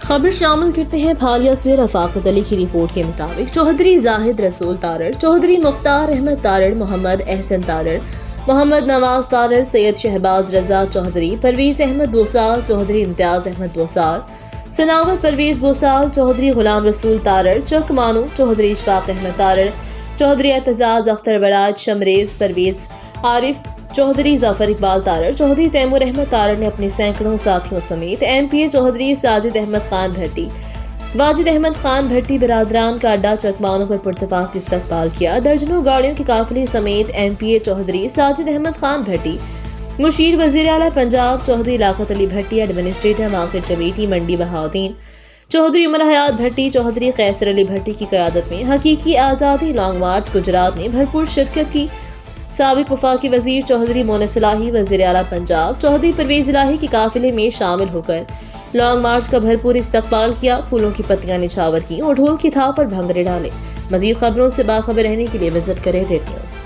خبر شامل کرتے ہیں پھالیا سے رفاقت علی کی رپورٹ کے مطابق چوہدری زاہد رسول تارڑ، چوہدری مختار احمد تارڑ، محمد احسن تارڑ، محمد نواز تارڑ، سید شہباز رضا چوہدری، پرویز احمد بوسال، چوہدری امتیاز احمد بوسال، سناور پرویز بوسال، چوہدری غلام رسول تارڑ، چک مانو، چوہدری اشفاق احمد تارڑ، چوہدری اعتزاز اختر وڑاج، شمریز پرویز عارف، چوہدری ظفر اقبال تارڑ، چوہدری تیمور احمد تارڑ نے اپنے سینکڑوں ساتھیوں سمیت ایم پی اے چوہدری ساجد احمد خان بھٹی، واجد احمد خان بھٹی برادران کا اڈا چکمانوں پر پرتپاک استقبال کیا۔ درجنوں گاڑیوں کے قافلے سمیت ایم پی اے چوہدری ساجد احمد خان بھٹی، مشیر وزیر اعلیٰ پنجاب چوہدری لیاقت علی بھٹی، ایڈمنسٹریٹر مارکیٹ کمیٹی منڈی بہاؤدین، چوہدری عمر حیات بھٹی، چوہدری قیصر علی بھٹی کی قیادت میں حقیقی آزادی لانگ مارچ گجرات نے بھرپور شرکت کی۔ سابق وفاقی وزیر چوہدری مونس الہی، وزیر اعلیٰ پنجاب چوہدری پرویز الہی کے قافلے میں شامل ہو کر لانگ مارچ کا بھرپور استقبال کیا، پھولوں کی پتیاں نچھاور کی اور ڈھول کی تھاپ پر بھنگڑے ڈالے۔ مزید خبروں سے باخبر رہنے کے لیے وزٹ کریں ریڈ نیوز۔